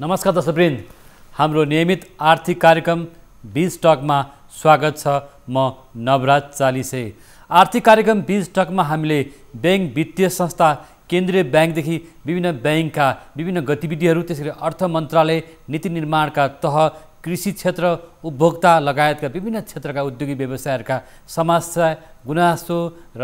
नमस्कार दर्शकवृन्द, हाम्रो नियमित आर्थिक कार्यक्रम बीज टकमा स्वागत छ। म नवराज चालिसे। आर्थिक कार्यक्रम बीज टकमा हामीले बैंक, वित्तीय संस्था, केन्द्रीय बैंकदेखि विभिन्न बैंकका विभिन्न गतिविधिहरू, त्यसरी अर्थ मन्त्रालय, नीति निर्माणका तह, कृषि क्षेत्र, उपभोक्ता लगायतका विभिन्न क्षेत्रका उद्योगी व्यवसायहरूका समस्या, गुनासो र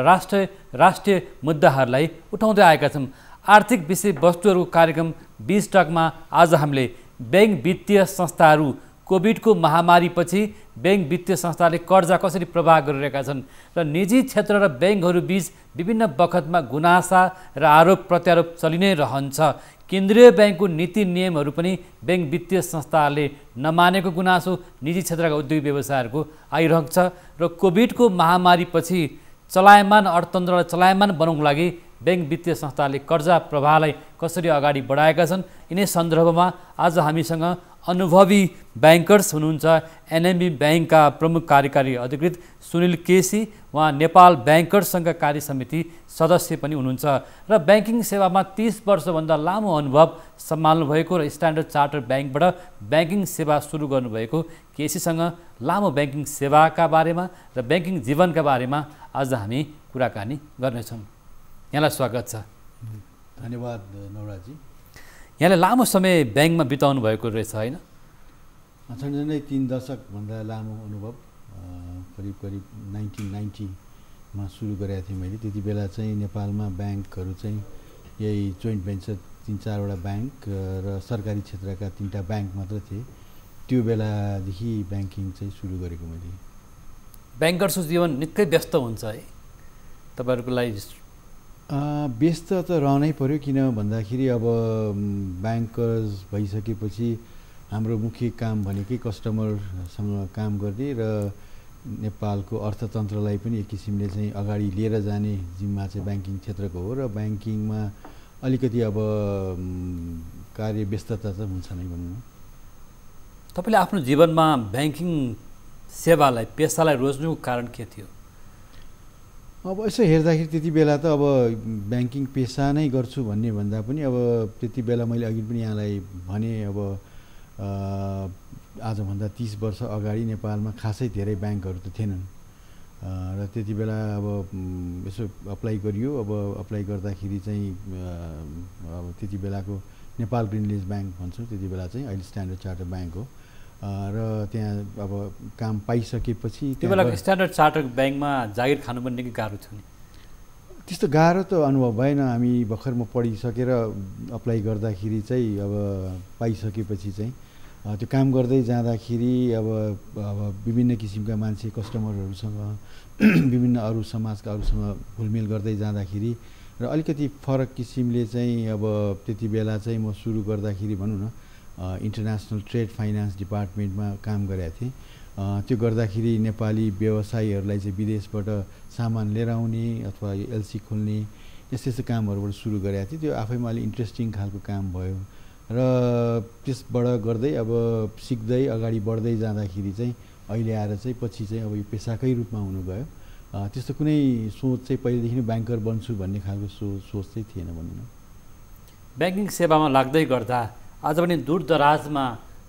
राष्ट्रिय मुद्दाहरूलाई उठाउँदै आएका छौँ। आर्थिक विषयवस्तुहरूको कार्यक्रम बीज टकमा आज हामीले बैंक, वित्तीय संस्थाहरू कोभिडको महामारीपछि बैंक, वित्तीय संस्थाले कर्जा कसरी प्रवाह गरिरहेका छन् र निजी क्षेत्र र बैंकहरू बीच विभिन्न बखतमा गुनासा र आरोप प्रत्यारोप चलि नै रहन्छ। केन्द्रीय बैंकको नीति नियमहरू पनि बैंक, वित्तीय संस्थाले नमानेको गुनासो निजी क्षेत्रका उद्योगी व्यवसायहरूको आइरहेको छ र कोभिडको महामारीपछि चलायमान अर्थतन्त्रलाई चलायमान बनाउनको लागि बैंक, वित्तीय संस्थाले कर्जा प्रवाहलाई कसरी अगाडि बढाएका छन्, यिनै सन्दर्भमा आज हामीसँग अनुभवी ब्याङ्कर्स हुनुहुन्छ। एनएमबी बैंकका प्रमुख कार्यकारी अधिकृत सुनिल केसी, उहाँ नेपाल ब्याङ्कर्स सङ्घका कार्य समिति सदस्य पनि हुनुहुन्छ र ब्याङ्किङ सेवामा 30 वर्षभन्दा लामो अनुभव सम्हाल्नु भएको र स्ट्यान्डर्ड चार्टर ब्याङ्कबाट ब्याङ्किङ सेवा सुरु गर्नुभएको केसीसँग लामो ब्याङ्किङ सेवाका बारेमा र ब्याङ्किङ जीवनका बारेमा आज हामी कुराकानी गर्नेछौँ। यहाँलाई स्वागत छ। धन्यवाद नवराजी। यहाँले लामो समय ब्याङ्कमा बिताउनु भएको रहेछ होइन? झन्डै 3 दशकभन्दा लामो अनुभव। करिब 1990मा सुरु गरेको थिएँ मैले। त्यति बेला चाहिँ नेपालमा ब्याङ्कहरू चाहिँ यही जोइन्ट भेन्चर 3-4वटा ब्याङ्क र सरकारी क्षेत्रका 3टा ब्याङ्क मात्र थिए। त्यो बेलादेखि ब्याङ्किङ चाहिँ सुरु गरेको मैले। ब्याङ्कर्सको जीवन निकै व्यस्त हुन्छ है तपाईँहरूको लागि? व्यस्त त रहनै पर्यो, किन भन्दाखेरि अब ब्याङ्कर्स भइसकेपछि हाम्रो मुख्य काम भनेकै कस्टमरसँग काम गर्ने र नेपालको अर्थतन्त्रलाई पनि एक किसिमले चाहिँ अगाडि लिएर जाने जिम्मा चाहिँ ब्याङ्किङ क्षेत्रको हो र ब्याङ्किङमा अलिकति अब कार्य व्यस्तता त हुन्छ नै भनौँ न। तपाईँले आफ्नो जीवनमा ब्याङ्किङ सेवालाई, पेसालाई रोज्नुको कारण के थियो? अब यसो हेर्दाखेरि त्यति बेला त अब ब्याङ्किङ पेसा नै गर्छु भन्ने भन्दा पनि अब त्यति बेला मैले अघि पनि यहाँलाई भने अब आजभन्दा 30 वर्ष अगाडि नेपालमा खासै धेरै ब्याङ्कहरू त थिएनन् र त्यति बेला अब यसो अप्लाई गरियो। अब अप्लाई गर्दाखेरि चाहिँ अब त्यति बेलाको नेपाल ग्रिनलिज ब्याङ्क भन्छौँ, त्यति बेला चाहिँ अहिले स्ट्यान्डर्ड चार्टर ब्याङ्क हो र त्यहाँ अब काम पाइसकेपछि त्यो बेलाको स्ट्यान्डर्ड चार्टर ब्याङ्कमा जागिर खानु पनि निकै गाह्रो थियो नि? त्यस्तो गाह्रो त अनुभव भएन। हामी भर्खर म पढिसकेर अप्लाई गर्दाखेरि चाहिँ अब पाइसकेपछि चाहिँ त्यो काम गर्दै जाँदाखेरि अब विभिन्न किसिमका मान्छे, कस्टमरहरूसँग, विभिन्न अरू समाजका अरूसँग घुलमिल गर्दै जाँदाखेरि र अलिकति फरक किसिमले चाहिँ अब त्यति बेला चाहिँ म सुरु गर्दाखेरि भनौँ न इन्टरनेसनल ट्रेड फाइनेन्स डिपार्टमेन्टमा काम गरेको थिएँ। त्यो गर्दाखेरि नेपाली व्यवसायीहरूलाई चाहिँ विदेशबाट सामान लिएर आउने अथवा एलसी खोल्ने यस्तो कामहरूबाट सुरु गरेको थिएँ। त्यो आफैमा अलिक इन्ट्रेस्टिङ खालको काम भयो र त्यसबाट गर्दै अब सिक्दै अगाडि बढ्दै जाँदाखेरि चाहिँ अहिले आएर चाहिँ पछि चाहिँ अब यो पेसाकै रूपमा हुनु गयो। त्यस्तो कुनै सोच चाहिँ पहिलेदेखि नै ब्याङ्कर बन्छु भन्ने खालको सोच चाहिँ थिएन भनौँ न। ब्याङ्किङ सेवामा लाग्दै गर्दा आज पनि दूरदराजमा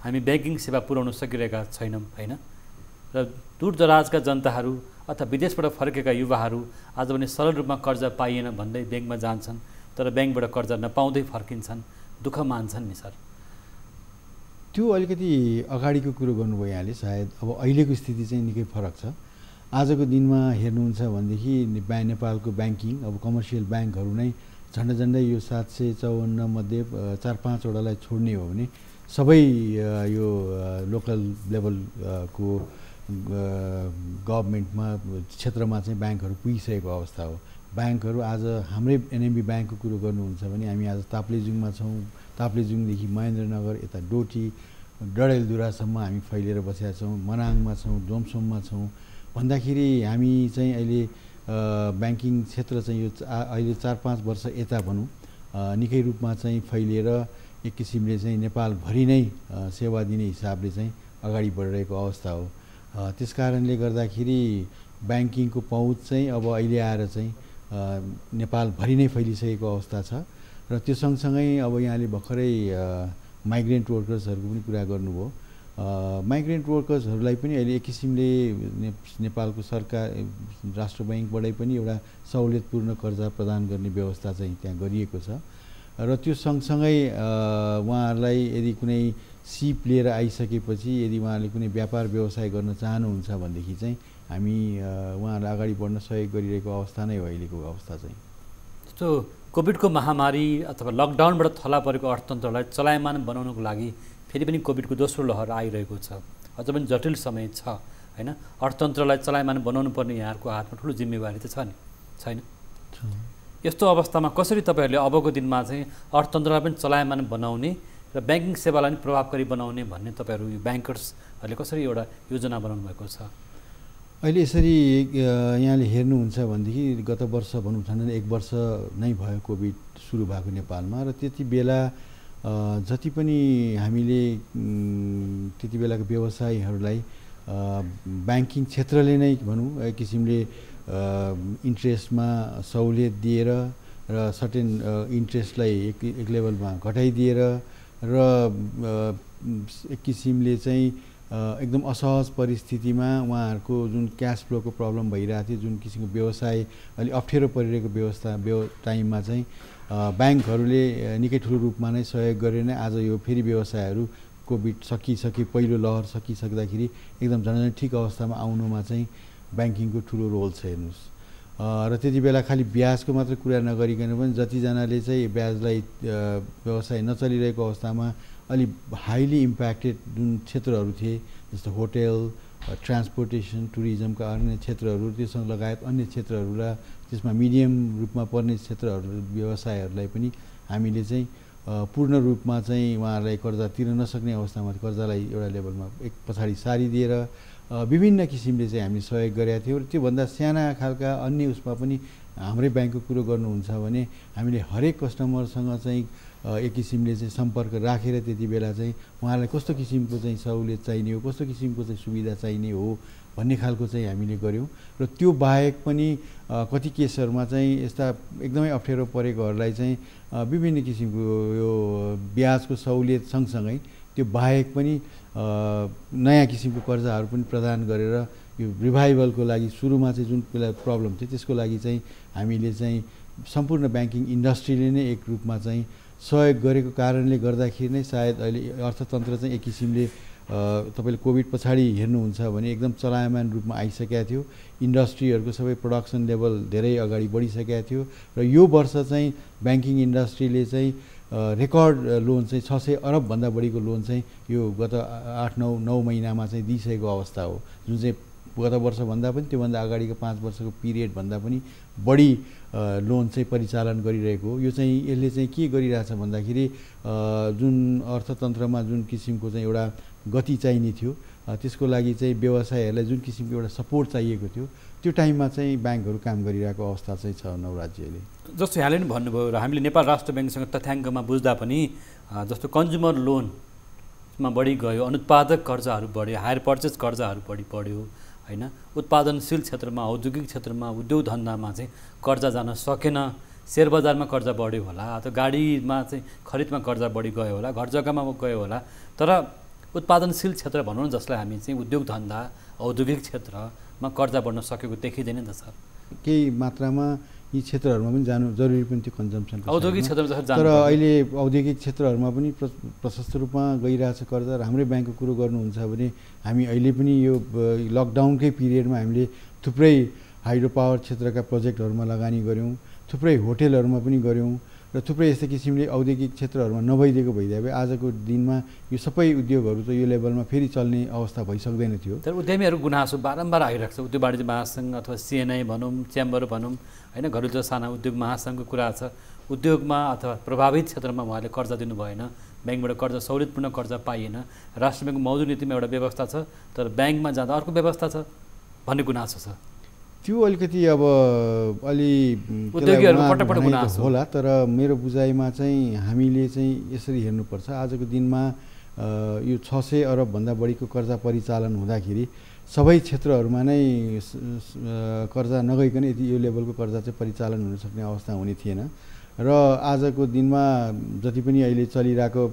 हामी ब्याङ्किङ सेवा पुर्याउन सकिरहेका छैनौँ होइन? र दूरदराजका जनताहरू अथवा विदेशबाट फर्केका युवाहरू आज पनि सरल रूपमा कर्जा पाइएन भन्दै ब्याङ्कमा जान्छन्, तर ब्याङ्कबाट कर्जा नपाउँदै फर्किन्छन्, दुःख मान्छन् नि सर? त्यो अलिकति अगाडिको कुरो गर्नुभयो यहाँले। सायद अब अहिलेको स्थिति चाहिँ निकै फरक छ। आजको दिनमा हेर्नुहुन्छ भनेदेखि नेपालको ब्याङ्किङ अब कमर्सियल ब्याङ्कहरू नै झन्डै यो 754 मध्ये 4-5वटालाई छोड्ने हो भने सबै यो लोकल लेभलको गभर्मेन्टमा क्षेत्रमा चाहिँ ब्याङ्कहरू पुगिसकेको अवस्था हो। ब्याङ्कहरू आज हाम्रै एनएमबी ब्याङ्कको कुरो गर्नुहुन्छ भने हामी आज ताप्लेजुङमा छौँ। ताप्लेजुङदेखि महेन्द्रनगर, यता डोटी, डडेलधुरासम्म हामी फैलिएर बसेका छौँ। मनाङमा छौँ, डोमसोममा छौँ भन्दाखेरि हामी चाहिँ अहिले ब्याङ्किङ क्षेत्र चाहिँ यो अहिले 4-5 वर्ष यता भनौँ निकै रूपमा चाहिँ फैलिएर एक किसिमले चाहिँ नेपालभरि नै सेवा दिने हिसाबले चाहिँ अगाडि बढिरहेको अवस्था हो। त्यस कारणले गर्दाखेरि ब्याङ्किङको पहुँच चाहिँ अब अहिले आएर चाहिँ नेपालभरि नै फैलिसकेको अवस्था छ र त्यो सँगसँगै अब यहाँले भर्खरै माइग्रेन्ट वर्कर्सहरूको पनि कुरा गर्नुभयो। माइग्रेन्ट वर्कर्सहरूलाई पनि अहिले एक किसिमले नेपालको सरकार राष्ट्र ब्याङ्कबाटै पनि एउटा सहुलियतपूर्ण कर्जा प्रदान गर्ने व्यवस्था चाहिँ त्यहाँ गरिएको छ र त्यो सँगसँगै उहाँहरूलाई यदि कुनै सिप लिएर आइसकेपछि यदि उहाँहरूले कुनै व्यापार व्यवसाय गर्न चाहनुहुन्छ भनेदेखि चाहिँ हामी उहाँहरूलाई अगाडि बढ्न सहयोग गरिरहेको अवस्था नै हो अहिलेको अवस्था चाहिँ। जस्तो कोभिडको महामारी अथवा लकडाउनबाट थला परेको अर्थतन्त्रलाई चलायमान बनाउनको लागि फेरि पनि कोभिडको दोस्रो लहर आइरहेको छ, अझ पनि जटिल समय छ होइन। अर्थतन्त्रलाई चलायमान बनाउनु पर्ने यहाँहरूको हातमा ठुलो जिम्मेवारी त छ नि, छैन? यस्तो अवस्थामा कसरी तपाईँहरूले अबको दिनमा चाहिँ अर्थतन्त्रलाई पनि चलायमान बनाउने र ब्याङ्किङ सेवालाई पनि प्रभावकारी बनाउने भन्ने तपाईँहरू ब्याङ्कर्सहरूले कसरी एउटा योजना बनाउनु भएको छ? अहिले यसरी यहाँले हेर्नुहुन्छ भनेदेखि गत वर्ष भनौँ झन् 1 वर्ष नै भयो कोभिड सुरु भएको नेपालमा र त्यति बेला जति पनि हामीले त्यति बेलाको व्यवसायीहरूलाई ब्याङ्किङ क्षेत्रले नै भनौँ एक किसिमले इन्ट्रेस्टमा सहुलियत दिएर र सर्टेन इन्ट्रेस्टलाई एक लेभलमा घटाइदिएर र एक किसिमले चाहिँ एकदम असहज परिस्थितिमा उहाँहरूको जुन क्यास फ्लोको प्रब्लम भइरहेको थियो, जुन किसिमको व्यवसाय अलिक अप्ठ्यारो परिरहेको टाइममा चाहिँ ब्याङ्कहरूले निकै ठुलो रूपमा नै सहयोग गरेर नै आज यो फेरि व्यवसायहरू कोभिड सकिसके पहिलो लहर सकिसक्दाखेरि एकदम झन् ठिक अवस्थामा आउनुमा चाहिँ ब्याङ्किङको ठुलो रोल छ हेर्नुहोस्। र त्यति बेला खालि ब्याजको मात्र कुरा नगरिकन पनि जतिजनाले चाहिँ ब्याजलाई व्यवसाय नचलिरहेको अवस्थामा अलि हाइली इम्प्याक्टेड जुन क्षेत्रहरू थिए जस्तो होटेल, ट्रान्सपोर्टेसन, टुरिज्मका अन्य क्षेत्रहरू, त्योसँग लगायत अन्य क्षेत्रहरू र त्यसमा मिडियम रूपमा पर्ने क्षेत्रहरू व्यवसायहरूलाई पनि हामीले चाहिँ पूर्ण रूपमा चाहिँ उहाँहरूलाई कर्जा तिर्न नसक्ने अवस्थामा कर्जालाई एउटा लेभलमा एक पछाडि सारिदिएर विभिन्न किसिमले चाहिँ हामीले सहयोग गरेका थियौँ र त्योभन्दा साना खालका अन्य उसमा पनि हाम्रै ब्याङ्कको कुरो गर्नुहुन्छ भने हामीले हरेक कस्टमरसँग चाहिँ एक किसिमले चाहिँ सम्पर्क राखेर त्यति बेला चाहिँ उहाँलाई कस्तो किसिमको चाहिँ सहुलियत चाहिने हो, कस्तो किसिमको चाहिँ सुविधा चाहिने हो भन्ने खालको चाहिँ हामीले गऱ्यौँ र त्यो बाहेक पनि कति केसहरूमा चाहिँ यस्ता एकदमै अप्ठ्यारो परेकोहरूलाई चाहिँ विभिन्न किसिमको यो ब्याजको सहुलियत सँगसँगै त्यो बाहेक पनि नयाँ किसिमको कर्जाहरू पनि प्रदान गरेर यो रिभाइभलको लागि सुरुमा चाहिँ जुन बेला प्रब्लम थियो त्यसको लागि चाहिँ हामीले चाहिँ सम्पूर्ण ब्याङ्किङ इन्डस्ट्रीले नै एक रूपमा चाहिँ सहयोग गरेको कारणले गर्दाखेरि नै सायद अहिले अर्थतन्त्र चाहिँ एक किसिमले तपाईँले कोभिड पछाडि हेर्नुहुन्छ भने एकदम चलायमान रूपमा आइसकेको थियो। इन्डस्ट्रीहरूको सबै प्रोडक्सन लेभल धेरै अगाडि बढिसकेको थियो र यो वर्ष चाहिँ ब्याङ्किङ इन्डस्ट्रीले चाहिँ रेकर्ड लोन चाहिँ 600 अरबभन्दा बढीको लोन चाहिँ यो गत 8-9 महिनामा चाहिँ दिइसकेको अवस्था हो, जुन चाहिँ गत वर्षभन्दा पनि त्योभन्दा अगाडिको 5 वर्षको पिरियडभन्दा पनि बढी लोन चाहिँ परिचालन गरिरहेको हो। यो चाहिँ यसले चाहिँ के गरिरहेछ भन्दाखेरि जुन अर्थतन्त्रमा जुन किसिमको चाहिँ एउटा गति चाहिने थियो त्यसको लागि चाहिँ व्यवसायहरूलाई जुन किसिमको एउटा सपोर्ट चाहिएको थियो त्यो टाइममा चाहिँ ब्याङ्कहरू काम गरिरहेको अवस्था चाहिँ छ नवराज्यले। जस्तो यहाँले पनि भन्नुभयो र हामीले नेपाल राष्ट्र ब्याङ्कसँग तथ्याङ्कमा बुझ्दा पनि जस्तो कन्ज्युमर लोनमा बढी गयो, अनुत्पादक कर्जाहरू बढ्यो, हायर पर्चेस कर्जाहरू बढी बढ्यो होइन। उत्पादनशील क्षेत्रमा, औद्योगिक क्षेत्रमा, उद्योग धन्दामा चाहिँ कर्जा जान सकेन, सेयर बजारमा कर्जा बढ्यो होला अथवा गाडीमा चाहिँ खरिदमा कर्जा बढी गयो होला, घर जग्गामा गयो होला। तर उत्पादनशील क्षेत्र भनौँ न जसलाई हामी चाहिँ उद्योग धन्दा, औद्योगिक क्षेत्रमा कर्जा बढ्न सकेको देखिँदैन नि त सर। केही मात्रामा यी क्षेत्रहरूमा पनि जानु जरुरी पनि थियो कन्जम्सन, औद्योगिक क्षेत्रमा तर अहिले औद्योगिक क्षेत्रहरूमा पनि प्रशस्त रूपमा गइरहेछ कर्जा। र हाम्रै ब्याङ्कको कुरो गर्नुहुन्छ भने हामी अहिले पनि यो लकडाउनकै पिरियडमा हामीले थुप्रै हाइड्रो पावर क्षेत्रका प्रोजेक्टहरूमा लगानी गऱ्यौँ, थुप्रै होटेलहरूमा पनि गऱ्यौँ र थुप्रै यस्तै किसिमले औद्योगिक क्षेत्रहरूमा नभइदिएको भइदिए आजको दिनमा यो सबै उद्योगहरू चाहिँ यो लेभलमा फेरि चल्ने अवस्था भइसक्दैन थियो। तर उद्यमीहरू गुनासो बारम्बार आइरहेको छ। उद्योग वाणिज्य महासङ्घ अथवा सिएनआई भनौँ, च्याम्बर भनौँ होइन, घरेलु साना उद्योग महासङ्घको कुरा छ। उद्योगमा अथवा प्रभावित क्षेत्रमा उहाँले कर्जा दिनु भएन, ब्याङ्कबाट कर्जा सहुलियतपूर्ण कर्जा पाइएन, राष्ट्र ब्याङ्कको मौजु नीतिमा एउटा व्यवस्था छ तर ब्याङ्कमा जाँदा अर्को व्यवस्था छ भन्ने गुनासो छ। त्यो अलिकति अब अलि उद्योगीहरूको पटक गुनासो होला, तर मेरो बुझाइमा चाहिँ हामीले चाहिँ यसरी हेर्नुपर्छ। आजको दिनमा यो 600 अरबभन्दा बढीको कर्जा परिचालन हुँदाखेरि सबै क्षेत्रहरूमा नै कर्जा नगइकन यति यो लेभलको कर्जा चाहिँ परिचालन हुन सक्ने अवस्था हुने थिएन। र आजको दिनमा जति पनि अहिले चलिरहेको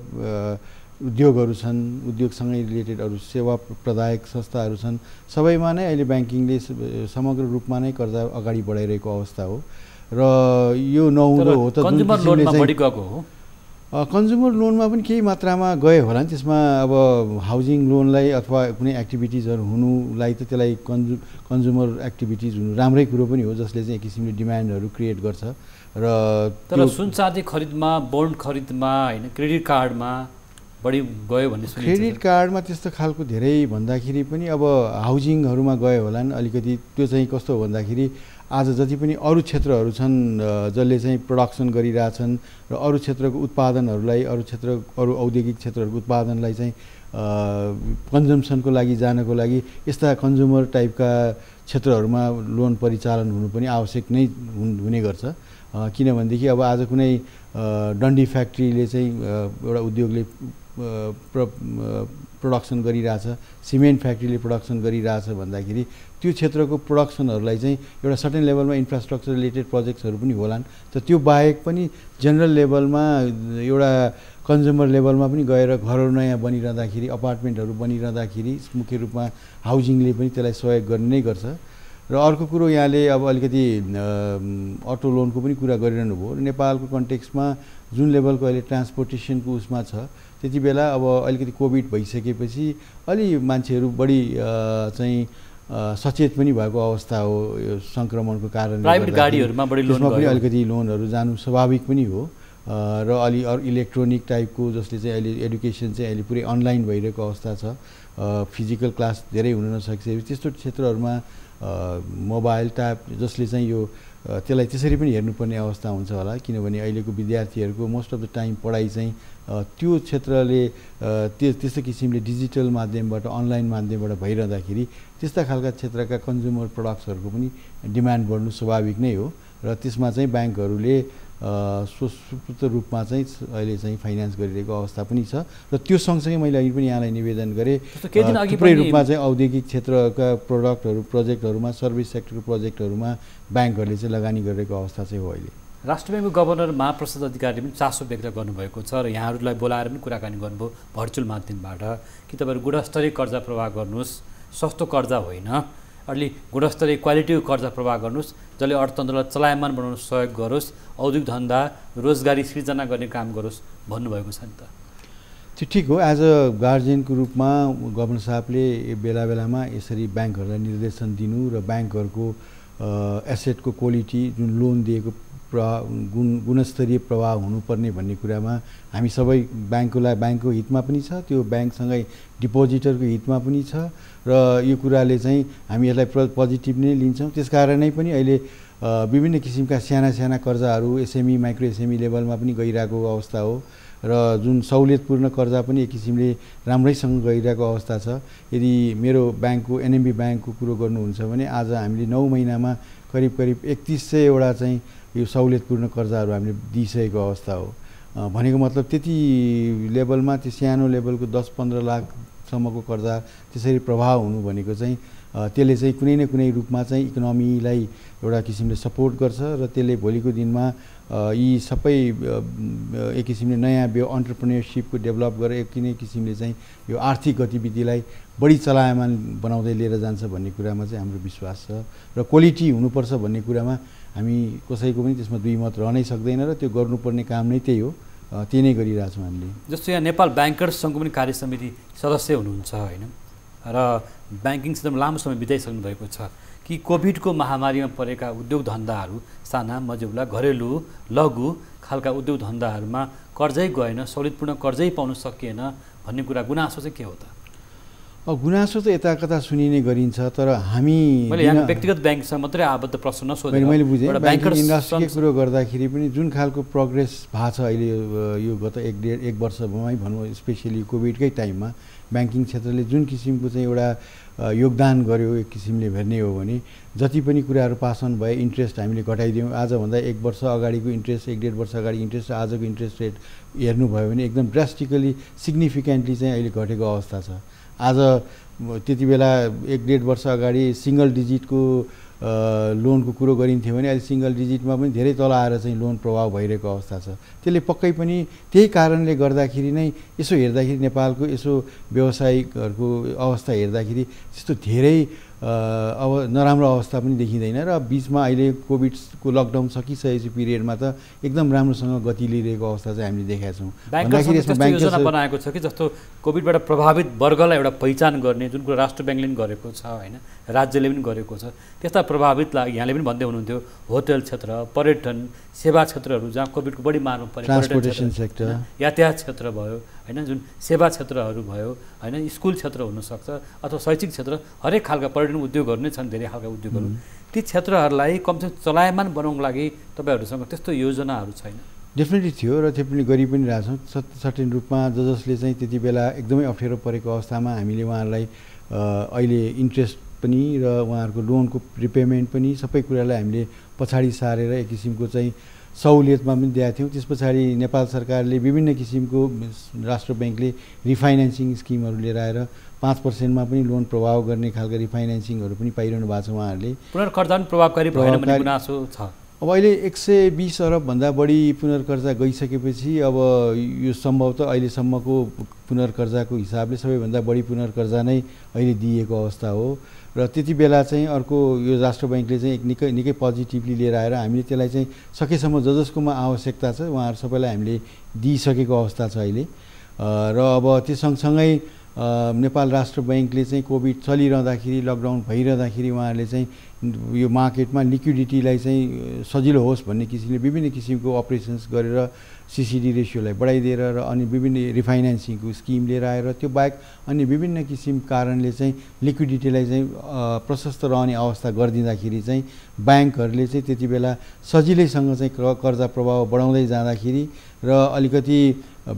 उद्योगहरू छन्, उद्योगसँगै रिलेटेड अरू सेवा प्रदायक संस्थाहरू छन्, सबैमा नै अहिले ब्याङ्किङले समग्र रूपमा नै कर्जा अगाडि बढाइरहेको अवस्था हो र यो नहुँदो हो त कन्ज्युमर लोनमा बढी गएको हो। कन्ज्युमर लोनमा पनि केही मात्रामा गए होला नि, त्यसमा अब हाउसिङ लोनलाई अथवा कुनै एक्टिभिटिजहरू हुनुलाई त त्यसलाई कन्ज्युमर एक्टिभिटिज हुनु राम्रै कुरो पनि हो, जसले चाहिँ एक किसिमले डिमान्डहरू क्रिएट गर्छ र तर सुन चाँदी खरिदमा, बोन्ड खरिदमा होइन, क्रेडिट कार्डमा बढी गयो भन्ने सुनिन्छ। क्रेडिट कार्डमा त्यस्तो खालको धेरै भन्दाखेरि पनि अब हाउजिङहरूमा गयो होला नि अलिकति। त्यो चाहिँ कस्तो हो भन्दाखेरि आज जति पनि अरू क्षेत्रहरू छन् जसले चाहिँ प्रोडक्सन गरिरहेछन् र अरू क्षेत्रको उत्पादनहरूलाई, अरू औद्योगिक क्षेत्रहरूको उत्पादनलाई चाहिँ कन्जम्सनको लागि जानको लागि यस्ता कन्ज्युमर टाइपका क्षेत्रहरूमा लोन परिचालन हुनु पनि आवश्यक नै हुने गर्छ। किनभनेदेखि अब आज कुनै डन्डी फ्याक्ट्रीले चाहिँ एउटा उद्योगले प्रोडक्सन गरिरहेछ, सिमेन्ट फ्याक्ट्रीले प्रोडक्सन गरिरहेछ भन्दाखेरि त्यो क्षेत्रको प्रोडक्सनहरूलाई चाहिँ एउटा सर्टेन लेभलमा इन्फ्रास्ट्रक्चर रिलेटेड प्रोजेक्ट्सहरू पनि होलान्। त त्यो बाहेक पनि जेनरल लेभलमा एउटा कन्ज्युमर लेभलमा पनि गएर घरहरू नयाँ बनिरहँदाखेरि, अपार्टमेन्टहरू बनिरहँदाखेरि मुख्य रूपमा हाउजिङले पनि त्यसलाई सहयोग गर्ने नै गर्छ। र अर्को कुरो यहाँले अब अलिकति अटो लोनको पनि कुरा गरिरहनु भयो। नेपालको कन्टेक्स्टमा जुन लेभलको अहिले ट्रान्सपोर्टेसनको उसमा छ, त्यति बेला अब अलिकति कोभिड भइसकेपछि अलि मान्छेहरू बढी चाहिँ सचेत पनि भएको अवस्था हो। यो सङ्क्रमणको कारणले प्राइभेट गाडीहरूमा बढी लोन पनि अलिकति लोनहरू जानु स्वाभाविक पनि हो र अलि अरू इलेक्ट्रोनिक टाइपको जसले चाहिँ अहिले एडुकेसन चाहिँ अहिले पुरै अनलाइन भइरहेको अवस्था छ। फिजिकल क्लास धेरै हुन नसकेपछि त्यस्तो क्षेत्रहरूमा मोबाइल ट्याब जसले चाहिँ यो त्यसलाई त्यसरी पनि हेर्नुपर्ने अवस्था हुन्छ होला। किनभने अहिलेको विद्यार्थीहरूको मोस्ट अफ द टाइम पढाइ चाहिँ त्यो क्षेत्रले त्यस्तो किसिमले डिजिटल माध्यमबाट, अनलाइन माध्यमबाट भइरहँदाखेरि त्यस्ता खालका क्षेत्रका कन्ज्युमर प्रडक्ट्सहरूको पनि डिमान्ड बढ्नु स्वाभाविक नै हो र त्यसमा चाहिँ ब्याङ्कहरूले स्वतन्त्र रूपमा चाहिँ अहिले चाहिँ फाइनेन्स गरिरहेको अवस्था पनि छ। र त्यो सँगसँगै मैले अहिले पनि यहाँलाई निवेदन गरेँ, थुप्रै रूपमा चाहिँ औद्योगिक क्षेत्रका प्रोजेक्टहरूमा, सर्भिस सेक्टरको प्रोजेक्टहरूमा ब्याङ्कहरूले चाहिँ लगानी गरिरहेको अवस्था चाहिँ हो अहिले। राष्ट्र ब्याङ्कको गभर्नर महाप्रसाद अधिकारीले पनि चासो व्यक्त गर्नुभएको छ र यहाँहरूलाई बोलाएर पनि कुराकानी गर्नुभयो भर्चुअल माध्यमबाट कि तपाईँहरू गुणस्तरीय कर्जा प्रवाह गर्नुहोस्, सस्तो कर्जा होइन, अलि गुणस्तरीय क्वालिटीको कर्जा प्रवाह गर्नुहोस् जसले अर्थतन्त्रलाई चलायमान बनाउन सहयोग गरोस्, औद्योगिक धन्दा, रोजगारी सृजना गर्ने काम गरोस् भन्नुभएको छ नि त। त्यो ठिक हो। एज अ गार्जियनको रूपमा गभर्नर साहबले बेला बेलामा यसरी ब्याङ्कहरूलाई निर्देशन दिनु र ब्याङ्कहरूको एसेटको क्वालिटी, जुन लोन दिएको गुणस्तरीय प्रवाह हुनुपर्ने भन्ने कुरामा हामी सबै ब्याङ्कको हितमा पनि छ, त्यो ब्याङ्कसँगै डिपोजिटरको हितमा पनि छ र यो कुराले चाहिँ हामी यसलाई पोजिटिभ नै लिन्छौँ। त्यसकारण नै पनि अहिले विभिन्न किसिमका साना कर्जाहरू एसएमई, माइक्रो एसएमई लेभलमा पनि गइरहेको अवस्था हो र जुन सहुलियतपूर्ण कर्जा पनि एक किसिमले राम्रैसँग गइरहेको अवस्था छ। यदि मेरो ब्याङ्कको एनएमबी ब्याङ्कको कुरो गर्नुहुन्छ भने आज हामीले 9 महिनामा करिब 3100वटा चाहिँ यो सहुलियतपूर्ण कर्जाहरू हामीले दिइसकेको अवस्था हो। भनेको मतलब त्यति लेभलमा, त्यो सानो लेभलको 10-15 लाखसम्मको कर्जा त्यसरी प्रभाव हुनु भनेको चाहिँ त्यसले चाहिँ कुनै न कुनै रूपमा चाहिँ इकोनोमीलाई एउटा किसिमले सपोर्ट गर्छ र त्यसले भोलिको दिनमा यी सबै एक किसिमले नयाँ अन्टरप्रेन्योरसिपको डेभलप गरेर एक किसिमले चाहिँ यो आर्थिक गतिविधिलाई बढी चलायमान बनाउँदै लिएर जान्छ भन्ने कुरामा चाहिँ हाम्रो विश्वास छ र क्वालिटी हुनुपर्छ भन्ने कुरामा हामी कसैको पनि त्यसमा दुई मत रहनै सक्दैन र त्यो गर्नुपर्ने काम नै त्यही हो, त्यही नै गरिरहेछौँ हामीले। जस्तो यहाँ नेपाल ब्याङ्कर्स सङ्घको पनि कार्य समिति सदस्य हुनुहुन्छ होइन र ब्याङ्किङ क्षेत्रमा लामो समय बिताइसक्नु भएको छ कि कोभिडको महामारीमा परेका उद्योग धन्दाहरू, साना मझौला घरेलु लघु खालका उद्योग धन्दाहरूमा कर्जै गएन, सहुलियतपूर्ण कर्जै पाउन सकिएन भन्ने कुरा गुनासो चाहिँ के हो त? गुनासो त यता कता सुनिने गरिन्छ, तर हामी मैले यहाँ व्यक्तिगत ब्याङ्कसँग मात्रै आबद्ध प्रश्न नसोधेँ, मैले बुझेँ। ब्याङ्किङ इन्डस्ट्रीको कुरो गर्दाखेरि पनि जुन खालको प्रोग्रेस भएको छ अहिले यो गत 1.5 वर्षमै भनौँ, स्पेसली कोभिडकै टाइममा ब्याङ्किङ क्षेत्रले जुन किसिमको चाहिँ एउटा योगदान गर्यो एक किसिमले हेर्ने हो भने, जति पनि कुराहरू पास अन भए, इन्ट्रेस्ट हामीले घटाइदियौँ। आजभन्दा 1 वर्ष अगाडिको इन्ट्रेस्ट, 1.5 वर्ष अगाडि इन्ट्रेस्ट, आजको इन्ट्रेस्ट रेट हेर्नुभयो भने एकदम ड्रास्टिकली सिग्निफिकेन्टली चाहिँ अहिले घटेको अवस्था छ। आज त्यति बेला 1.5 वर्ष अगाडि सिङ्गल डिजिटको लोनको कुरो गरिन्थ्यो भने अहिले सिङ्गल डिजिटमा पनि धेरै तल आएर चाहिँ लोन प्रभाव भइरहेको अवस्था छ। त्यसले पक्कै पनि त्यही कारणले गर्दाखेरि नै यसो हेर्दाखेरि नेपालको यसो व्यवसायिकहरूको अवस्था हेर्दाखेरि त्यस्तो धेरै अब नराम्रो अवस्था पनि देखिँदैन र बिचमा अहिले कोभिडको लकडाउन सकिसकेपछि पिरियडमा त एकदम राम्रोसँग गति लिइरहेको अवस्था चाहिँ हामीले देखेका छौँ। योजना बनाएको छ कि जस्तो कोभिडबाट प्रभावित वर्गलाई एउटा पहिचान गर्ने जुन कुरा राष्ट्र ब्याङ्कले पनि गरेको छ होइन, राज्यले पनि गरेको छ, त्यस्ता प्रभावितलाई यहाँले पनि भन्दै हुनुहुन्थ्यो होटल क्षेत्र, पर्यटन, सेवा क्षेत्रहरू जहाँ कोभिडको बढी मार्नु पर्यो, ट्रान्सपोर्टेसन सेक्टर, यातायात क्षेत्र भयो होइन, जुन सेवा क्षेत्रहरू भयो होइन, स्कुल क्षेत्र हुनसक्छ अथवा शैक्षिक क्षेत्र, हरेक खालका पर्यटन उद्योगहरू नै छन्, धेरै खालका उद्योगहरू। ती क्षेत्रहरूलाई कमसेकम चलायमान बनाउनको लागि तपाईँहरूसँग त्यस्तो योजनाहरू छैन? डेफिनेटली थियो र त्यो पनि गरि पनि रहेछौँ सर्टेन रूपमा। जसले चाहिँ त्यति बेला एकदमै अप्ठ्यारो परेको अवस्थामा हामीले उहाँहरूलाई अहिले इन्ट्रेस्ट पनि र उहाँहरूको लोनको रिपेमेन्ट पनि सबै कुरालाई हामीले पछाडि सारेर एक किसिमको चाहिँ सहुलियतमा पनि दिएका थियौँ। त्यस पछाडि नेपाल सरकारले विभिन्न किसिमको राष्ट्र ब्याङ्कले रिफाइनेन्सिङ स्किमहरू लिएर आएर 5% पनि लोन प्रभाव गर्ने खालको रिफाइनेन्सिङहरू पनि पाइरहनु भएको छ उहाँहरूले। पुनर्कर्जा पनि प्रभावकारी भएन भन्ने गुनासो छ। अब अहिले 120 अरबभन्दा बढी पुनर्कर्जा गइसकेपछि अब यो सम्भवतः अहिलेसम्मको पुनर्कर्जाको हिसाबले सबैभन्दा बढी पुनर्कर्जा नै अहिले दिएको अवस्था हो र त्यति बेला चाहिँ अर्को यो राष्ट्र ब्याङ्कले चाहिँ एक निकै पोजिटिभली लिएर आएर हामीले त्यसलाई चाहिँ सकेसम्म जसकोमा आवश्यकता छ उहाँहरू सबैलाई हामीले दिइसकेको अवस्था छ अहिले। र अब त्यो सँगसँगै नेपाल राष्ट्र ब्याङ्कले चाहिँ कोभिड चलिरहँदाखेरि लकडाउन भइरहँदाखेरि उहाँहरूले चाहिँ यो मार्केटमा लिक्विडिटीलाई चाहिँ सजिलो होस् भन्ने किसिमले विभिन्न किसिमको अपरेसन्स गरेर सिसिडी रेसियोलाई बढाइदिएर र अनि विभिन्न रिफाइनेन्सिङको स्किम लिएर आएर त्यो बाहेक अन्य विभिन्न किसिम कारणले चाहिँ लिक्विडिटीलाई चाहिँ प्रशस्त रहने अवस्था गरिदिँदाखेरि चाहिँ ब्याङ्कहरूले चाहिँ त्यति बेला सजिलैसँग चाहिँ कर्जा प्रभाव बढाउँदै जाँदाखेरि र अलिकति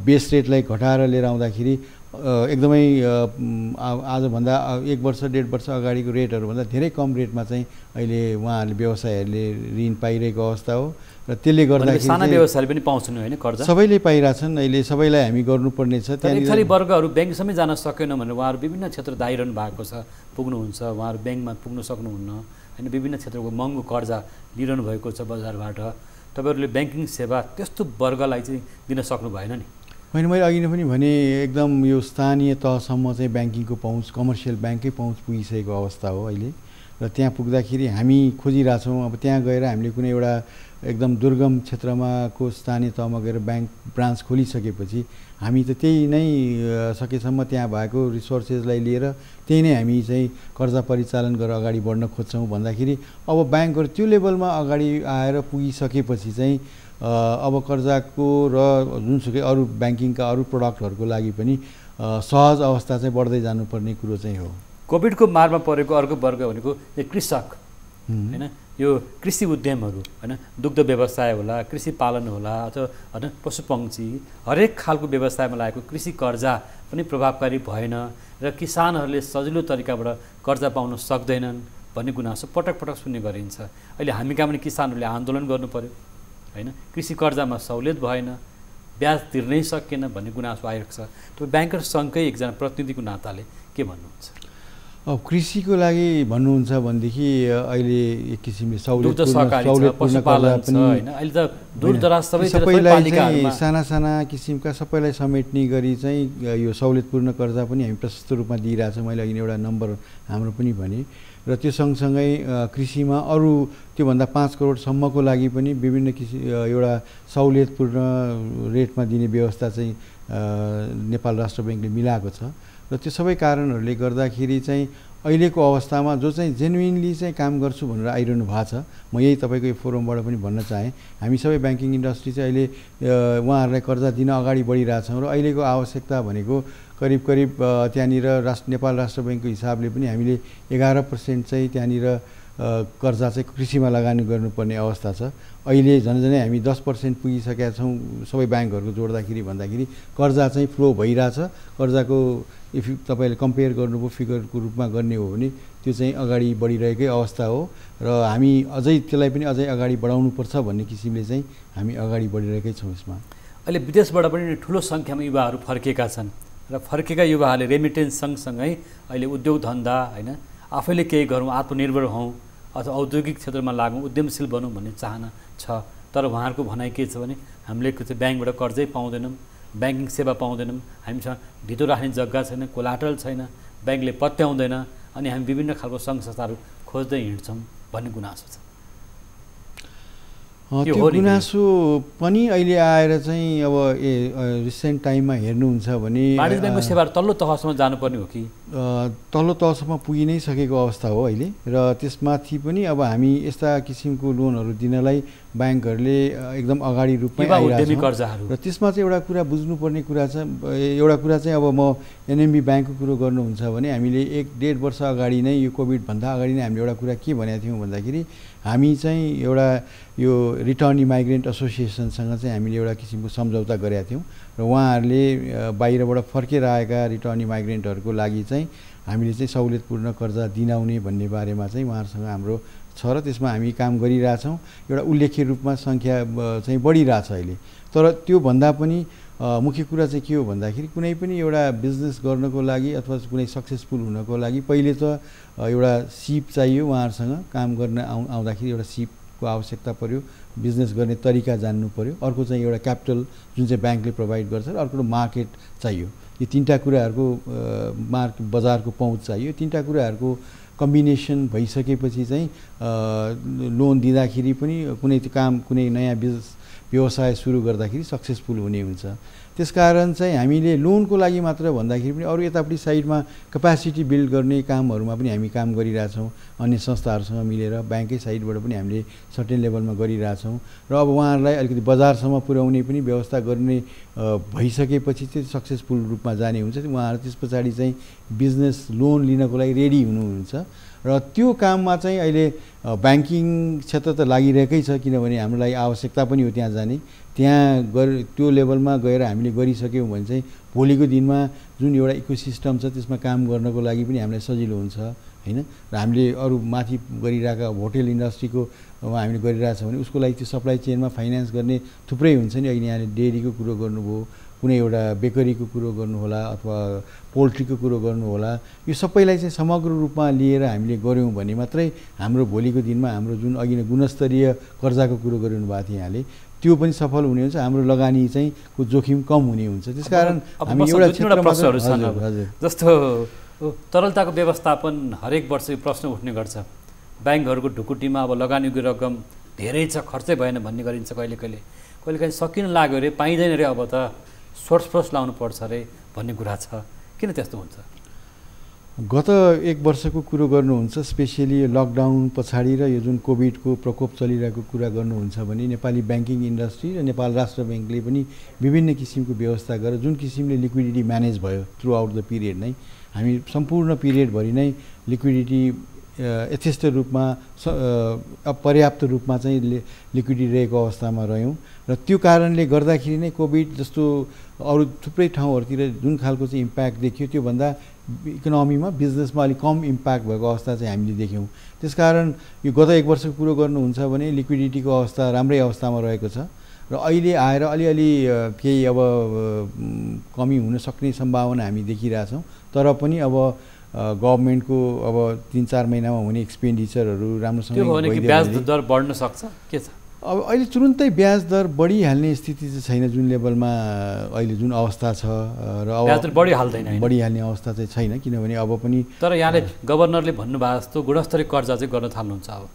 बेस रेटलाई घटाएर लिएर आउँदाखेरि एकदमै आजभन्दा 1 वर्ष 1.5 वर्ष अगाडिको रेटहरूभन्दा धेरै कम रेटमा चाहिँ अहिले उहाँहरूले व्यवसायहरूले ऋण पाइरहेको अवस्था हो र त्यसले गर्दाखेरि साना व्यवसायले पनि पाउँछन् होइन कर्जा, सबैले पाइरहेछन्। अहिले सबैलाई हामी गर्नुपर्ने छ। त्यहाँनिर वर्गहरू ब्याङ्कसम्मै जान सकेन भनेर उहाँहरू विभिन्न क्षेत्र दाइरहनु भएको छ, पुग्नुहुन्छ, उहाँहरू ब्याङ्कमा पुग्न सक्नुहुन्न होइन, विभिन्न क्षेत्रको महँगो कर्जा लिइरहनु भएको छ बजारबाट। तपाईँहरूले ब्याङ्किङ सेवा त्यस्तो वर्गलाई चाहिँ दिन सक्नु भएन नि? होइन, मैले अघि नै पनि भने एकदम यो स्थानीय तहसम्म चाहिँ ब्याङ्किङको पहुँच, कमर्सियल ब्याङ्ककै पहुँच पुगिसकेको अवस्था हो अहिले र त्यहाँ पुग्दाखेरि हामी खोजिरहेछौँ। अब त्यहाँ गएर हामीले कुनै एउटा एकदम दुर्गम क्षेत्रमा को स्थानीय तहमा गएर ब्याङ्क ब्रान्च खोलिसकेपछि हामी त त्यही नै सकेसम्म त्यहाँ भएको रिसोर्सेसलाई लिएर त्यही नै हामी चाहिँ कर्जा परिचालन गरेर अगाडि बढ्न खोज्छौँ भन्दाखेरि अब ब्याङ्कहरू त्यो लेभलमा अगाडि आएर पुगिसकेपछि चाहिँ अब कर्जाको र जुनसुकै अरू ब्याङ्किङका अरू प्रडक्टहरूको लागि पनि सहज अवस्था चाहिँ बढ्दै जानुपर्ने कुरो चाहिँ हो। कोभिडको मारमा परेको अर्को वर्ग भनेको यो कृषक होइन, यो कृषि उद्यमहरू होइन, दुग्ध व्यवसाय होला, कृषि पालन होला अथवा होइन पशुपक्षी हरेक खालको व्यवसायमा लागेको कृषि कर्जा पनि प्रभावकारी भएन र किसानहरूले सजिलो तरिकाबाट कर्जा पाउन सक्दैनन् भन्ने गुनासो पटक पटक सुन्ने गरिन्छ। अहिले हामी कहाँ पनि किसानहरूले आन्दोलन गर्नु पर्यो होइन, कृषि कर्जामा सहुलियत भएन, ब्याज तिर्नै सकेन भन्ने गुनासो आएको छ। तपाईँ ब्याङ्कर सङ्घकै एकजना प्रतिनिधिको नाताले के भन्नुहुन्छ? अब कृषिको लागि भन्नुहुन्छ भनेदेखि अहिले एक किसिमले सहुलियतपूर्ण कर्जा पनि होइन, अहिले त दूरदराज सबैलाई साना साना किसिमका सबैलाई समेट्ने गरी चाहिँ यो सहुलियतपूर्ण कर्जा पनि हामी प्रशस्त रूपमा दिइरहेछौँ। मैले अघि एउटा नम्बर हाम्रो पनि भने र त्यो सँगसँगै कृषिमा अरू त्योभन्दा 5 करोडसम्मको लागि पनि विभिन्न एउटा सहुलियतपूर्ण रेटमा दिने व्यवस्था चाहिँ नेपाल राष्ट्र ब्याङ्कले मिलाएको छ र त्यो सबै कारणहरूले गर्दाखेरि चाहिँ अहिलेको अवस्थामा जो चाहिँ जेन्युइनली चाहिँ काम गर्छु भनेर आइरहनु भएको छ, म यही तपाईँको यो फोरमबाट पनि भन्न चाहेँ। हामी सबै ब्याङ्किङ इन्डस्ट्री चाहिँ अहिले उहाँहरूलाई कर्जा दिन अगाडि बढिरहेछौँ र अहिलेको आवश्यकता भनेको करिब त्यहाँनिर नेपाल राष्ट्र ब्याङ्कको हिसाबले पनि हामीले 11% चाहिँ त्यहाँनिर कर्जा चाहिँ कृषिमा लगानी गर्नुपर्ने अवस्था छ। अहिले झन्झनै हामी 10% पुगिसकेका छौँ सबै ब्याङ्कहरूको जोड्दाखेरि भन्दाखेरि कर्जा चाहिँ फ्लो भइरहेछ। कर्जाको इफ तपाईँले कम्पेयर गर्नुभयो फिगरको रूपमा गर्ने हो भने त्यो चाहिँ अगाडि बढिरहेकै अवस्था हो र हामी अझै त्यसलाई पनि अझै अगाडि बढाउनुपर्छ भन्ने किसिमले चाहिँ हामी अगाडि बढिरहेकै छौँ। यसमा अहिले विदेशबाट पनि ठुलो सङ्ख्यामा युवाहरू फर्केका छन् र फर्केका युवाहरूले रेमिटेन्स सँगसँगै अहिले उद्योग धन्दा होइन, आफैले केही गरौँ, आत्मनिर्भर हौँ अथवा औद्योगिक क्षेत्रमा लागौँ, उद्यमशील बनौँ भन्ने चाहना छ। तर उहाँहरूको भनाइ के छ भने हामीले चाहिँ ब्याङ्कबाट कर्जै पाउँदैनौँ, ब्याङ्किङ सेवा पाउँदैनौँ, हामीसँग धितो राख्ने जग्गा छैन, कोलाटरल छैन, ब्याङ्कले पत्याउँदैन, अनि हामी विभिन्न खालको सङ्घ संस्थाहरू खोज्दै हिँड्छौँ भन्ने गुनासो छ। त्यो गुनासो पनि अहिले आएर चाहिँ अब रिसेन्ट टाइममा हेर्नुहुन्छ भने वाणिज्य ब्याङ्कको सेवाहरू तल्लो तहसम्म जानुपर्ने हो कि तल्लो तहसम्म पुगि नै सकेको अवस्था हो अहिले। र त्यसमाथि पनि अब हामी यस्ता किसिमको लोनहरू दिनलाई ब्याङ्कहरूले एकदम अगाडि रूपमा आइरहेको छ। र त्यसमा चाहिँ एउटा कुरा बुझ्नुपर्ने कुरा छ, एउटा कुरा चाहिँ अब म एनएमबी ब्याङ्कको कुरो गर्नुहुन्छ भने हामीले 1-1.5 वर्ष अगाडि नै, यो कोभिडभन्दा अगाडि नै हामीले एउटा कुरा के भनेका थियौँ भन्दाखेरि हामी चाहिँ एउटा यो रिटर्नी माइग्रेन्ट एसोसिएसनसँग चाहिँ हामीले एउटा किसिमको सम्झौता गरेका थियौँ र उहाँहरूले बाहिरबाट फर्केर आएका रिटर्नी माइग्रेन्टहरूको लागि चाहिँ हामीले चाहिँ सहुलियतपूर्ण कर्जा दिनाउने भन्ने बारेमा चाहिँ उहाँहरूसँग हाम्रो छ र त्यसमा हामी काम गरिरहेछौँ। एउटा उल्लेख्य रूपमा सङ्ख्या चाहिँ बढिरहेछ अहिले। तर त्योभन्दा पनि मुख्य कुरा चाहिँ के हो भन्दाखेरि कुनै पनि एउटा बिजनेस गर्नको लागि अथवा कुनै सक्सेसफुल हुनको लागि पहिले त एउटा सिप चाहियो, उहाँहरूसँग काम गर्न आउँदाखेरि एउटा सिपको आवश्यकता पर्यो, बिजनेस गर्ने तरिका जान्नु पर्यो, अर्को चाहिँ एउटा क्यापिटल जुन चाहिँ ब्याङ्कले प्रोभाइड गर्छ, र अर्को मार्केट चाहियो। यो तिनवटा कुराहरूको बजारको पहुँच चाहियो। तिनवटा कुराहरूको कम्बिनेसन भइसकेपछि चाहिँ लोन दिँदाखेरि पनि कुनै काम, कुनै नयाँ व्यवसाय सुरु गर्दाखेरि सक्सेसफुल हुने हुन्छ। त्यसकारण चाहिँ हामीले लोनको लागि मात्र भन्दाखेरि पनि अरू यतापट्टि साइडमा क्यापासिटी बिल्ड गर्ने कामहरूमा पनि हामी काम गरिरहेछौँ। अन्य संस्थाहरूसँग मिलेर ब्याङ्कै साइडबाट पनि हामीले सर्टेन लेभलमा गरिरहेछौँ। र अब उहाँहरूलाई अलिकति बजारसम्म पुर्याउने पनि व्यवस्था गर्ने भइसकेपछि चाहिँ सक्सेसफुल रूपमा जाने हुन्छ। उहाँहरू त्यस पछाडि चाहिँ बिजनेस लोन लिनको लागि रेडी हुनुहुन्छ। र त्यो काममा चाहिँ अहिले ब्याङ्किङ क्षेत्र त लागिरहेकै छ, किनभने हाम्रो लागि आवश्यकता पनि हो त्यहाँ जाने। त्यहाँ त्यो लेभलमा गएर हामीले गरिसक्यौँ भने चाहिँ भोलिको दिनमा जुन एउटा इकोसिस्टम छ त्यसमा काम गर्नको लागि पनि हामीलाई सजिलो हुन्छ हैन। र हामीले अरू माथि गरिरहेका होटेल इन्डस्ट्रीको हामीले गरिरहेछौँ भने उसको लागि त्यो सप्लाई चेनमा फाइनेन्स गर्ने थुप्रै हुन्छ नि। अहिले यहाँले डेरीको कुरो गर्नुभयो, कुनै एउटा बेकरीको कुरो गर्नु होला अथवा पोल्ट्रीको कुरो गर्नु होला, यो सबैलाई चाहिँ समग्र रूपमा लिएर हामीले गऱ्यौँ भने मात्रै हाम्रो भोलिको दिनमा हाम्रो जुन अघि नै गुणस्तरीय कर्जाको कुरो गरिरहनु भएको थियो यहाँले, त्यो पनि सफल हुने हुन्छ, हाम्रो लगानी चाहिँ को जोखिम कम हुने हुन्छ। त्यसकारण हामी एउटा प्रश्नहरू छन् जस्तो तरलताको व्यवस्थापन हरेक वर्ष यो प्रश्न उठ्ने गर्छ। ब्याङ्कहरूको ढुकुटीमा अब लगानीको रकम धेरै छ, खर्चै भएन भन्ने गरिन्छ। कहिलेकाहीँ सकिन लाग्यो अरे, पाइँदैन अरे, अब त सोर्स लाउनु पर्छ अरे भन्ने कुरा छ। किन त्यस्तो हुन्छ? गत 1 वर्षको कुरो गर्नुहुन्छ, स्पेसियली लकडाउन पछाडि र यो जुन कोभिडको प्रकोप चलिरहेको कुरा गर्नुहुन्छ भने नेपाली ब्याङ्किङ इन्डस्ट्री र नेपाल राष्ट्र ब्याङ्कले पनि विभिन्न किसिमको व्यवस्था गरेर जुन किसिमले लिक्विडिटी म्यानेज भयो थ्रु आउट द पिरियड नै, हामी सम्पूर्ण पिरियडभरि नै लिक्विडिटी यथेष्ट रूपमा पर्याप्त रूपमा चाहिँ लिक्विडिटी रहेको अवस्थामा रह्यौँ। र त्यो कारणले गर्दाखेरि नै कोभिड जस्तो अरू थुप्रै ठाउँहरूतिर जुन खालको चाहिँ इम्प्याक्ट देखियो त्योभन्दा इकोनोमीमा बिजनेसमा अलिक कम इम्प्याक्ट भएको अवस्था चाहिँ हामीले देख्यौँ। त्यसकारण यो गत 1 वर्षको कुरो गर्नुहुन्छ भने लिक्विडिटीको अवस्था राम्रै अवस्थामा रहेको छ र अहिले आएर अलिअलि केही अब कमी हुन सक्ने सम्भावना हामी देखिरहेछौँ। तर पनि अब गभर्मेन्टको अब 3-4 महिनामा हुने एक्सपेन्डिचरहरू राम्रोसँग ब्याज दर बढ्न सक्छ के छ? अब अहिले तुरुन्तै ब्याज दर बढिहाल्ने स्थिति चाहिँ छैन जुन लेभलमा अहिले जुन अवस्था छ, र ब्याज दर बढिहाल्ने अवस्था चाहिँ छैन। किनभने अब पनि तर यहाँले गभर्नरले भन्नुभएको जस्तो गुणस्तरीय कर्जा चाहिँ गर्न थाल्नुहुन्छ। अब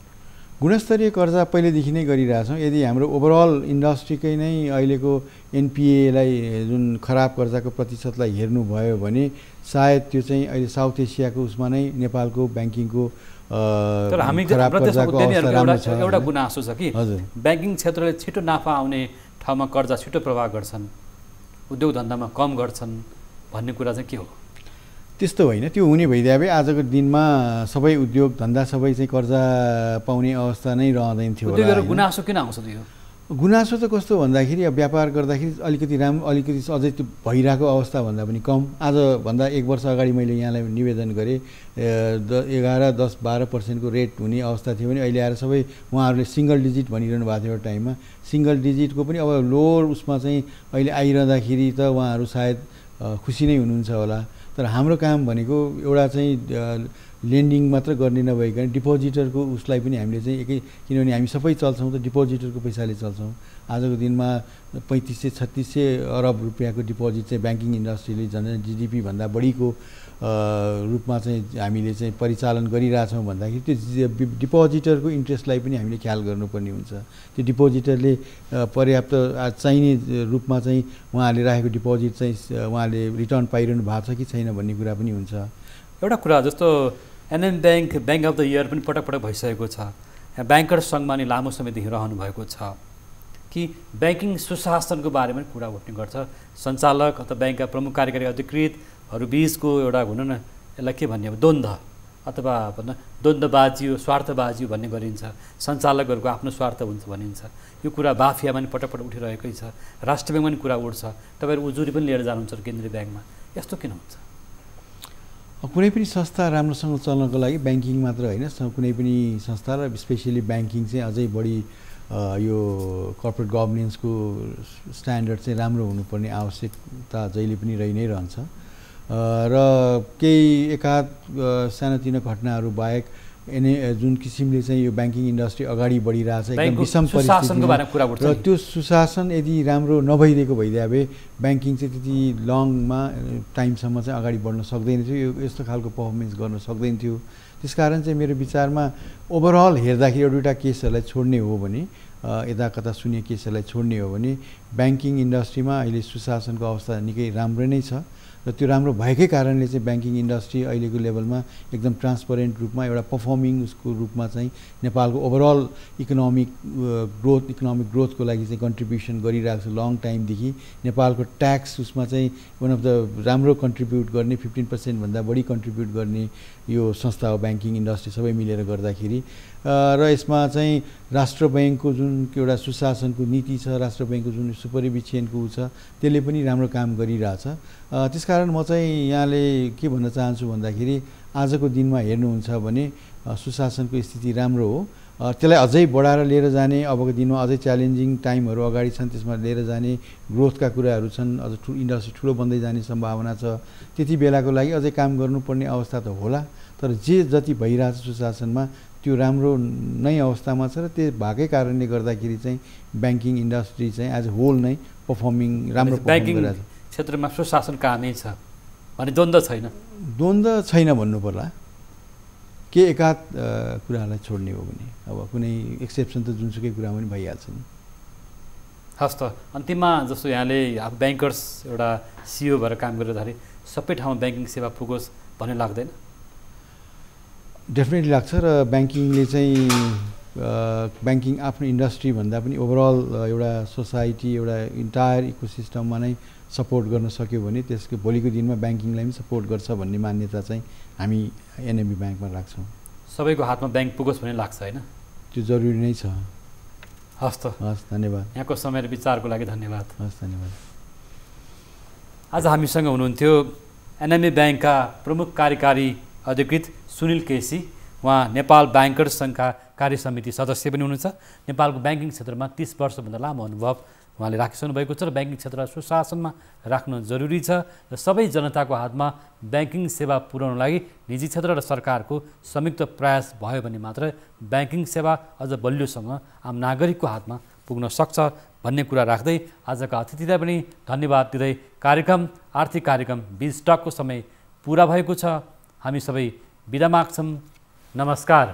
गुणस्तरीय कर्जा पहिलेदेखि नै गरिरहेछौँ। यदि हाम्रो ओभरअल इन्डस्ट्रीकै नै अहिलेको एनपिएलाई जुन खराब कर्जाको प्रतिशतलाई हेर्नुभयो भने सायद त्यो चाहिँ अहिले साउथ एसियाको उसमा नै नेपालको ब्याङ्किङको तर हामी एउटा गुनासो छ कि ब्याङ्किङ क्षेत्रले छिटो नाफा आउने ठाउँमा कर्जा छिटो प्रवाह गर्छन्, उद्योग धन्दामा कम गर्छन् भन्ने कुरा चाहिँ के हो? त्यस्तो होइन, त्यो हुने भइदिए भए आजको दिनमा सबै उद्योग धन्दा सबै चाहिँ कर्जा पाउने अवस्था नै रहँदैन थियो होला। गुनासो किन आउँछ यो? गुनासो त कस्तो भन्दाखेरि अब व्यापार गर्दाखेरि अलिकति अझै त्यो भइरहेको अवस्था भन्दा पनि कम। आजभन्दा 1 वर्ष अगाडि मैले यहाँलाई निवेदन गरेँ 11-10-12% रेट हुने अवस्था थियो भने अहिले आएर सबै उहाँहरूले सिङ्गल डिजिट भनिरहनु भएको थियो एउटा टाइममा। सिङ्गल डिजिटको पनि अब लोवर उसमा चाहिँ अहिले आइरहँदाखेरि त उहाँहरू सायद खुसी नै हुनुहुन्छ होला। तर हाम्रो काम भनेको एउटा चाहिँ लेन्डिङ मात्र गर्ने नभइकन डिपोजिटरको उसलाई पनि हामीले चाहिँ किनभने हामी सबै चल्छौँ त डिपोजिटरको पैसाले चल्छौँ। आजको दिनमा 3500-3600 अरब रुपियाँको डिपोजिट चाहिँ ब्याङ्किङ इन्डस्ट्रीले झन् GDP भन्दा बढीको रूपमा चाहिँ हामीले चाहिँ परिचालन गरिरहेछौँ भन्दाखेरि त्यो डिपोजिटरको इन्ट्रेस्टलाई पनि हामीले ख्याल गर्नुपर्ने हुन्छ। त्यो डिपोजिटरले पर्याप्त चाहिने रूपमा चाहिँ उहाँले राखेको डिपोजिट चाहिँ उहाँले रिटर्न पाइरहनु भएको छ कि छैन भन्ने कुरा पनि हुन्छ। एउटा कुरा जस्तो NM bank of the year पनि पटक पटक भइसकेको छ। यहाँ ब्याङ्कर्स सङ्घमा नि लामो समयदेखि रहनु भएको छ कि ब्याङ्किङ सुशासनको बारेमा पनि कुरा उठ्ने गर्छ। सञ्चालक अथवा ब्याङ्कका प्रमुख कार्यकारी अधिकृतहरू बिचको एउटा हुन न यसलाई के भन्ने अब द्वन्द्व अथवा भन्न द्वन्द्वबाजी हो, स्वार्थबाजी हो भन्ने गरिन्छ। सञ्चालकहरूको आफ्नो स्वार्थ हुन्छ भनिन्छ। यो कुरा बाफियामा पनि पटक पटक उठिरहेकै छ। राष्ट्र ब्याङ्कमा पनि कुरा उठ्छ। तपाईँहरू उजुरी पनि लिएर जानुहुन्छ केन्द्रीय ब्याङ्कमा, यस्तो किन हुन्छ? कुनै पनि संस्था राम्रोसँग चल्नको लागि ब्याङ्किङ मात्र होइन, कुनै पनि संस्था र स्पेसली ब्याङ्किङ चाहिँ अझै बढी यो कर्पोरेट गभर्नेन्सको स्ट्यान्डर्ड चाहिँ राम्रो हुनुपर्ने आवश्यकता जहिले पनि रहि नै रहन्छ। र केही एकाध सानोतिनो घटनाहरू बाहेक जुन किसिमले चाहिँ यो ब्याङ्किङ इन्डस्ट्री अगाडि बढिरहेछ एकदम विषम परिस्थिति र त्यो सुशासन यदि राम्रो नभइदिएको भइदिए भए ब्याङ्किङ चाहिँ त्यति लङमा टाइमसम्म चाहिँ अगाडि बढ्न सक्दैन थियो, यो यस्तो खालको पर्फर्मेन्स गर्न सक्दैन थियो। त्यसकारण चाहिँ मेरो विचारमा ओभरअल हेर्दाखेरि एउटा दुईवटा केसहरूलाई छोड्ने हो भने, यता कता सुन्ने केसहरूलाई छोड्ने हो भने ब्याङ्किङ इन्डस्ट्रीमा अहिले सुशासनको अवस्था निकै राम्रो नै छ। र त्यो राम्रो भएकै कारणले चाहिँ ब्याङ्किङ इन्डस्ट्री अहिलेको लेभलमा एकदम ट्रान्सपरेन्ट रूपमा एउटा पर्फर्मिङ उसको रूपमा चाहिँ नेपालको ओभरअल इकोनोमिक ग्रोथको लागि चाहिँ कन्ट्रिब्युसन गरिरहेको छ लङ टाइमदेखि। नेपालको ट्याक्स उसमा चाहिँ वान अफ द राम्रो कन्ट्रिब्युट गर्ने 15% भन्दा बढी कन्ट्रिब्युट गर्ने यो संस्था हो ब्याङ्किङ इन्डस्ट्री सबै मिलेर गर्दाखेरि। र यसमा चाहिँ राष्ट्र ब्याङ्कको जुन एउटा सुशासनको नीति छ, राष्ट्र ब्याङ्कको जुन सुपरिभिजनको ऊ छ, त्यसले पनि राम्रो काम गरिरहेछ। त्यसकारण म चाहिँ यहाँले के भन्न चाहन्छु भन्दाखेरि आजको दिनमा हेर्नुहुन्छ भने सुशासनको स्थिति राम्रो हो। त्यसलाई अझै बढाएर लिएर जाने, अबको दिनमा अझै च्यालेन्जिङ टाइमहरू अगाडि छन्, त्यसमा लिएर जाने ग्रोथका कुराहरू छन्, अझ इन्डस्ट्री ठुलो बन्दै जाने सम्भावना छ। त्यति बेलाको लागि अझै काम गर्नुपर्ने अवस्था त होला, तर जति भइरहेछ सुशासनमा त्यो राम्रो नै अवस्थामा छ। र त्यो भएकै कारणले गर्दाखेरि चाहिँ ब्याङ्किङ इन्डस्ट्री चाहिँ एज होल नै पर्फर्मिङ राम्रो ब्याङ्किङ क्षेत्रमा सुशासन कामै छ भने द्वन्द्व छैन? द्वन्द्व छैन भन्नु पर्ला, के एकाध कुरालाई छोड्ने हो भने। अब कुनै एक्सेप्सन त जुनसुकै कुरा पनि भइहाल्छ नि। हस् त अन्तिममा जस्तो यहाँले अब ब्याङ्कर्स एउटा CEO भएर काम गरिरहँदाखेरि सबै ठाउँमा ब्याङ्किङ सेवा पुगोस् भन्ने लाग्दैन? डेफिनेटली लाग्छ। र ब्याङ्किङले चाहिँ ब्याङ्किङ आफ्नो इन्डस्ट्री भन्दा पनि ओभरअल एउटा सोसाइटी, एउटा इन्टायर इकोसिस्टममा नै सपोर्ट गर्न सक्यो भने त्यसको भोलिको दिनमा ब्याङ्किङलाई पनि सपोर्ट गर्छ भन्ने मान्यता चाहिँ हामी एनएमबी ब्याङ्कमा राख्छौँ। सबैको हातमा ब्याङ्क पुगोस् भन्ने लाग्छ होइन? त्यो जरुरी नै छ। हस् त, हस्, धन्यवाद। यहाँको समय र विचारको लागि धन्यवाद। हस्, धन्यवाद। आज हामीसँग हुनुहुन्थ्यो एनएमबी ब्याङ्कका प्रमुख कार्यकारी अधिकृत सुनिल केसी। उहाँ नेपाल ब्याङ्कर्स सङ्घका कार्य समिति सदस्य पनि हुनुहुन्छ। नेपालको ब्याङ्किङ क्षेत्रमा 30 वर्षभन्दा लामो अनुभव उहाँले राखिसक्नु भएको छ र ब्याङ्किङ क्षेत्रलाई सुशासनमा राख्न जरुरी छ र सबै जनताको हातमा ब्याङ्किङ सेवा पुर्याउन लागि निजी क्षेत्र र सरकारको संयुक्त प्रयास भयो भने मात्र ब्याङ्किङ सेवा अझ बलियोसँग आम नागरिकको हातमा पुग्न सक्छ भन्ने कुरा राख्दै आजका अतिथिलाई पनि धन्यवाद दिँदै आर्थिक कार्यक्रम बिज टकको समय पुरा भएको छ। हामी सबै बिदा माग्छौँ। नमस्कार।